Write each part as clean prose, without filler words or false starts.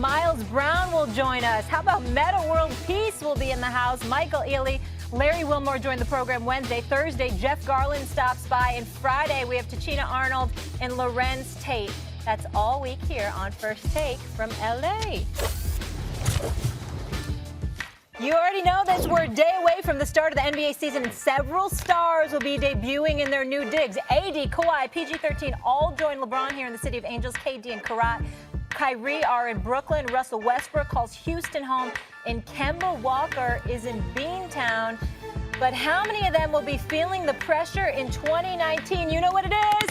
Miles Brown will join us. How about Meta World Peace will be in the house? Michael Ealy, Larry Wilmore joined the program Wednesday. Thursday, Jeff Garland stops by. And Friday, we have Tachina Arnold and Lorenz Tate. That's all week here on First Take from L.A. You already know this. We're a day away from the start of the NBA season, and several stars will be debuting in their new digs. AD, Kawhi, PG-13 all join LeBron here in the City of Angels. KD and Kyrie are in Brooklyn. Russell Westbrook calls Houston home, and Kemba Walker is in Beantown. But how many of them will be feeling the pressure in 2019? You know what it is?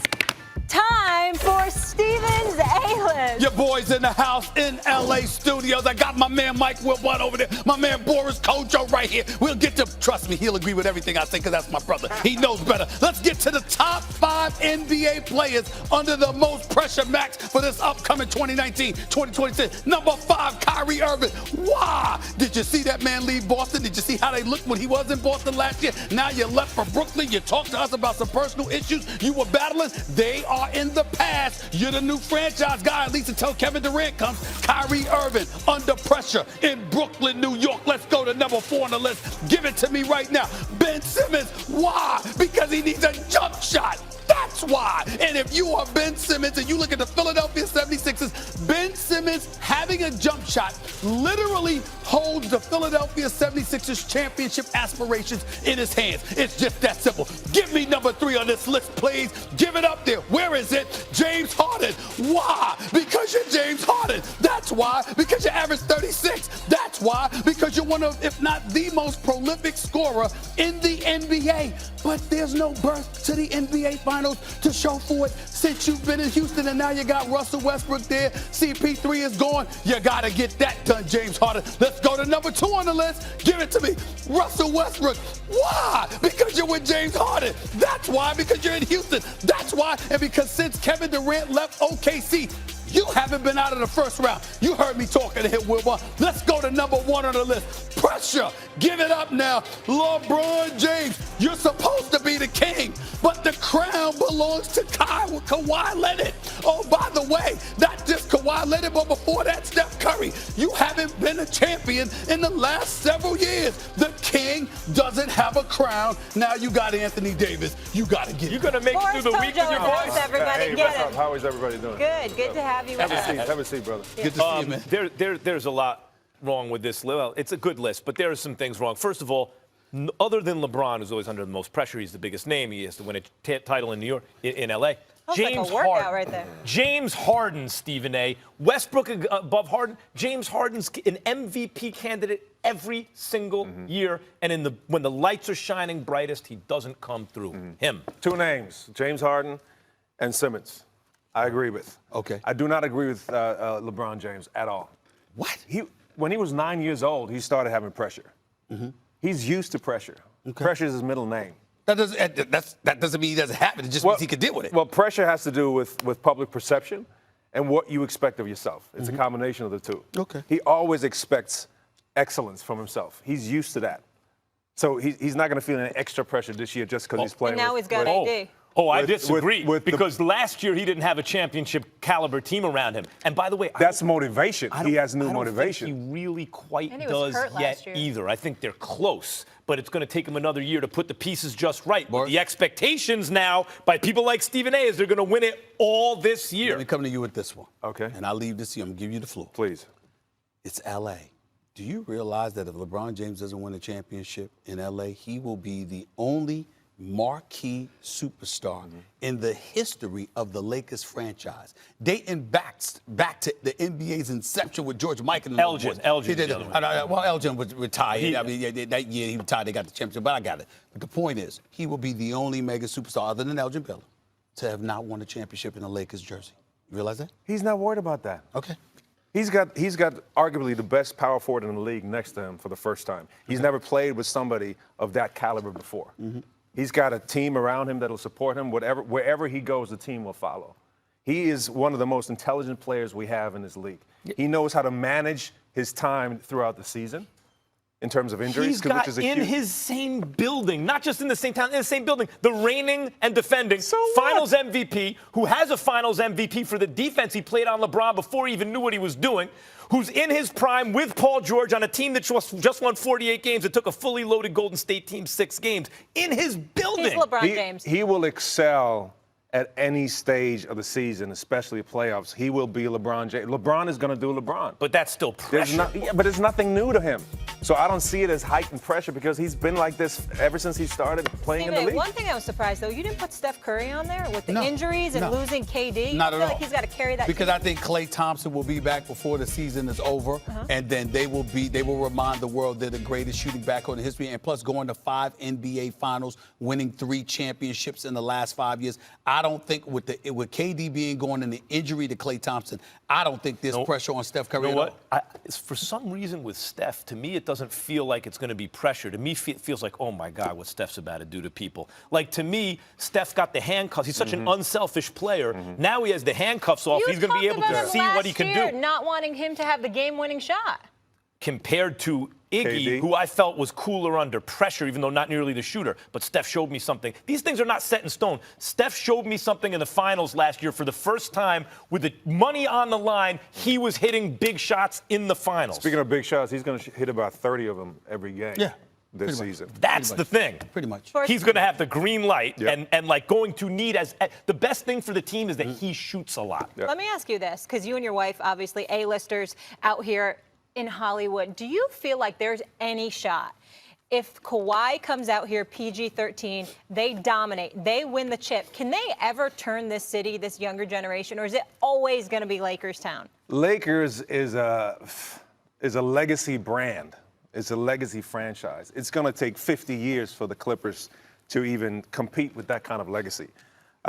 Time for Steven's A-List. Your boys in the house in LA studios. I got my man Mike Wilbon over there. My man Boris Kodjoe right here. We'll get to, trust me, he'll agree with everything I say because that's my brother. He knows better. Let's get to the top 5 NBA players under the most pressure max for this upcoming 2019-2020. Number 5, Kyrie Irving. Why? Did you see that man leave Boston? Did you see how they looked when he was in Boston last year? Now you left for Brooklyn. You talked to us about some personal issues you were battling. They are in the past. You're the new franchise guy, at least until Kevin Durant comes. Kyrie Irving under pressure in Brooklyn, New York. Let's go to number 4 on the list. Give it to me right now. Ben Simmons. Why? Because he needs a jump shot. That's why. And if you are Ben Simmons and you look at the Philadelphia 76ers, Ben Simmons having a jump shot literally holds the Philadelphia 76ers championship aspirations in his hands. It's just that simple. Give me number 3 on this list, please. Give it up there. Where is it? James Harden. Why? Because you're James Harden. That's why. Because you average 36. That's why. Because you're one of, if not the most prolific scorer in the NBA. But there's no birth to the NBA Finals to show for it since you've been in Houston, and now you got Russell Westbrook there. CP3 is gone. You got to get that done, James Harden. Let's go to number 2 on the list. Give it to me. Russell Westbrook. Why? Because you're with James Harden. That's why. Because you're in Houston. That's why. And because since Kevin Durant left OKC, you haven't been out of the first round. You heard me talking to him, Wilbur. Let's go to number 1 on the list. Pressure. Give it up now. LeBron James. You're supposed to be the king, but the crown belongs to Kawhi Leonard. Oh, by the way, not just Kawhi Leonard, but before that, Steph Curry. You haven't been a champion in the last several years. The king doesn't have a crown. Now you got Anthony Davis. You got to get it. You're going to make it through the week with your voice? Everybody, Hey, get what's up? him. How is everybody doing? Good to have you with us. Have a seat, brother. Good to see you, man. There's a lot wrong with this. Well, it's a good list, but there are some things wrong. First of all, other than LeBron, who's always under the most pressure, he's the biggest name. He has to win a title in New York, in L.A. That's James like a workout Harden. right there. James Harden, Stephen A. Westbrook above Harden. James Harden's an MVP candidate every single year, and when the lights are shining brightest, he doesn't come through. Him. 2 names, James Harden and Simmons. I agree with. Okay. I do not agree with LeBron James at all. What? When he was 9 years old, he started having pressure. He's used to pressure. Okay. Pressure is his middle name. That doesn't mean he doesn't have it. It just means he can deal with it. Well, pressure has to do with public perception and what you expect of yourself. It's a combination of the two. Okay. He always expects excellence from himself. He's used to that. So he's not going to feel any extra pressure this year just because he's playing. And now he's got AD. Oh, I With- disagree. with the- because last year he didn't have a championship caliber team around him. And by the way, That's motivation. He has new I don't motivation. think he really quite And he was does hurt yet last year. either. I think they're close, but it's going to take him another year to put the pieces just right. But Boris? the expectations now by people like Stephen A. is they're going to win it all this year. Let me come to you with this one. Okay. And I'll leave this to you. I'm going to give you the floor. Please. It's L.A. Do you realize that if LeBron James doesn't win a championship in L.A., he will be the only marquee superstar in the history of the Lakers franchise, dating back to the NBA's inception with George Mikan. Elgin. Well, Elgin was retired. He- I mean, that year he retired, they got the championship, but I got it. But the point is, he will be the only mega superstar other than Elgin Baylor to have not won a championship in a Lakers jersey. You realize that? He's not worried about that. Okay. He's got arguably the best power forward in the league next to him for the first time. He's never played with somebody of that caliber before. He's got a team around him that'll support him. Wherever he goes, the team will follow. He is one of the most intelligent players we have in this league. He knows how to manage his time throughout the season. in terms of injuries. He's got which is a in huge... his same building, not just in the same town, in the same building, the reigning and defending what? Finals MVP, who has a Finals MVP for the defense he played on LeBron before he even knew what he was doing, who's in his prime with Paul George on a team that just won 48 games. It took a fully loaded Golden State team 6 games in his building. He's LeBron James. He will excel at any stage of the season, especially playoffs. He will be LeBron James. LeBron is going to do LeBron. But that's still pressure. But there's nothing new to him. So I don't see it as heightened pressure because he's been like this ever since he started playing in the league. One thing I was surprised, though, you didn't put Steph Curry on there with the No, injuries and no. losing KD. Not I at feel all. like he's got to carry that Because team. I think Klay Thompson will be back before the season is over, and then they will remind the world they're the greatest shooting backcourt in history, and plus going to 5 NBA Finals, winning 3 championships in the last 5 years. I don't think with KD being gone and the injury to Klay Thompson, I don't think there's pressure on Steph Curry. You know at what? all. For some reason with Steph, to me, it doesn't feel like it's going to be pressure. To me, it feels like, oh, my God, what Steph's about to do to people. Like, to me, Steph got the handcuffs. He's such an unselfish player. Now he has the handcuffs off. He's going to be able to see what he can do. Not wanting him to have the game-winning shot. Compared to Iggy, KD. who I felt was cooler under pressure, even though not nearly the shooter. But Steph showed me something. These things are not set in stone. Steph showed me something in the finals last year for the first time with the money on the line. He was hitting big shots in the finals. Speaking of big shots, he's going to hit about 30 of them every game this pretty season. That's the thing. Pretty much. He's going to have the green light Yep. and like going to need as the best thing for the team is that he shoots a lot. Yep. Let me ask you this, because you and your wife, obviously, A-listers out here in Hollywood. Do you feel like there's any shot if Kawhi comes out here PG-13, they dominate, they win the chip, can they ever turn this city, this younger generation, or is it always going to be Lakers town? Lakers is a legacy brand. It's a legacy franchise. It's going to take 50 years for the Clippers to even compete with that kind of legacy,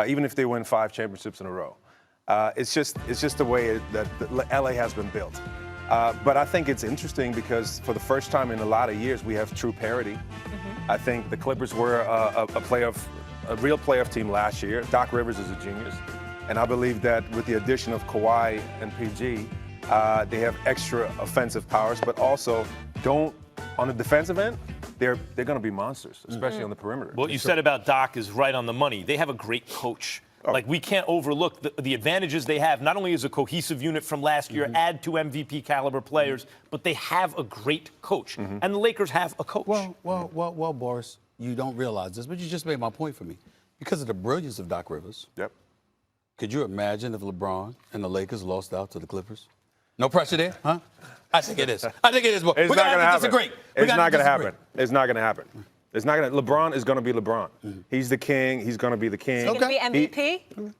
even if they win 5 championships in a row. It's just the way that LA has been built. But I think it's interesting because for the first time in a lot of years, we have true parity. I think the Clippers were a real playoff team last year. Doc Rivers is a genius. And I believe that with the addition of Kawhi and PG, they have extra offensive powers, but also on the defensive end, they're going to be monsters, especially on the perimeter. What you said about Doc is right on the money. They have a great coach. Like, we can't overlook the advantages they have, not only as a cohesive unit from last year, add 2 MVP caliber players, but they have a great coach. And the Lakers have a coach. Well, Boris, you don't realize this, but you just made my point for me. Because of the brilliance of Doc Rivers, could you imagine if LeBron and the Lakers lost out to the Clippers? No pressure there, huh? I think it is. I think it is. It's not going to happen. Disagree. It's not going to happen. It's not going to happen. It's not going to. LeBron is going to be LeBron. He's the king. He's going to be the king. He's going to be MVP?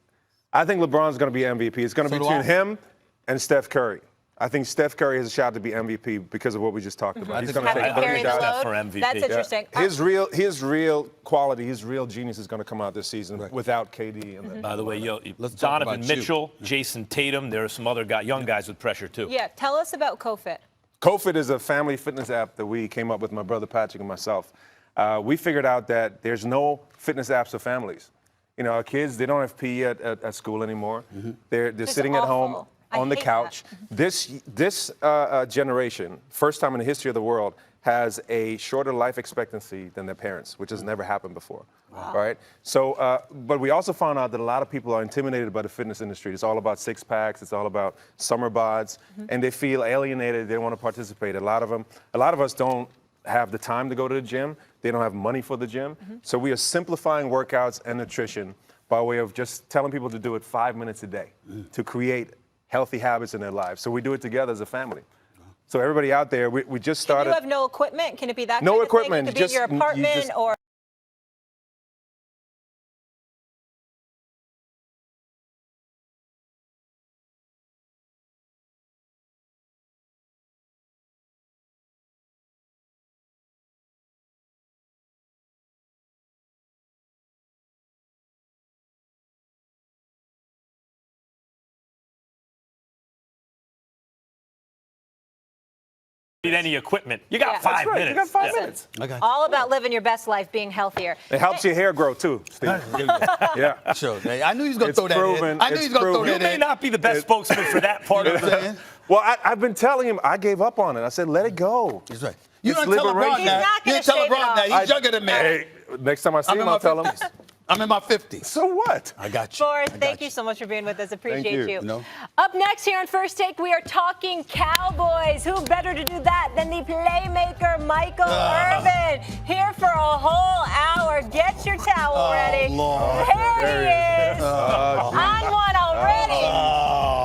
I think LeBron's going to be MVP. It's going to be between him and Steph Curry. I think Steph Curry has a shot to be MVP because of what we just talked about. He's going to Have take him carry the Steph load? for MVP. That's interesting. His real quality, his real genius is going to come out this season without KD. And By the way, Let's talk Donovan about you. Mitchell, Jason Tatum, there are some other young guys with pressure, too. Yeah, tell us about CoFit. CoFit is a family fitness app that we came up with, my brother Patrick and myself. We figured out that there's no fitness apps for families. You know, our kids, they don't have PE at school anymore. They're sitting at home awful. on the hate couch. This generation, first time in the history of the world, has a shorter life expectancy than their parents, which has never happened before. Wow. Right? So, but we also found out that a lot of people are intimidated by the fitness industry. It's all about six packs. It's all about summer bods, and they feel alienated. They don't want to participate. A lot of us don't have the time to go to the gym. They don't have money for the gym. So we are simplifying workouts and nutrition by way of just telling people to do it 5 minutes a day to create healthy habits in their lives. So we do it together as a family. So everybody out there, we just started. You have no equipment? Can it be that No kind of equipment, thing? It could just- be in your you apartment just- or... Need any equipment. You got Yeah. 5 That's right, you minutes. got 5 Yeah. minutes. Okay. All about living your best life, being healthier. It helps your hair grow too, Steve. Yeah. Sure. I knew he was going to It's throw that proven. in. I knew he was going to throw It's You that may in. not be the best spokesman for that part of it. saying? Well, I've been telling him I gave up on it. I said, let it go. He's right. You don't tell LeBron He's that. not You gonna didn't tell shave it LeBron off. that. He's younger than me. Hey, next time I see I'm in him, my I'll tell him. 50s. I'm in my 50s. So what? I got you. Boris, I got thank you so much for being with us. Appreciate you. You know? Up next here on First Take, we are talking Cowboys. Who better to do that than the playmaker Michael Irvin? Here for a whole hour. Get your towel ready. Lord. There he is. On one already.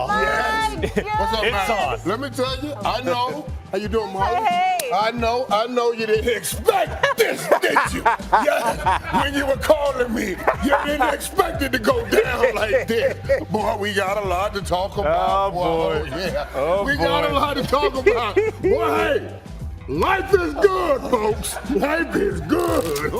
My What's up, It's man? on. Let me tell you, I know. How you doing, Molly? Hey. I know you didn't expect this, did you? Yeah, when you were calling me, you didn't expect it to go down like this. Boy, we got a lot to talk about. Oh, boy. Yeah. Oh, we got a boy. lot to talk about. Boy, hey, life is good, folks. Life is good.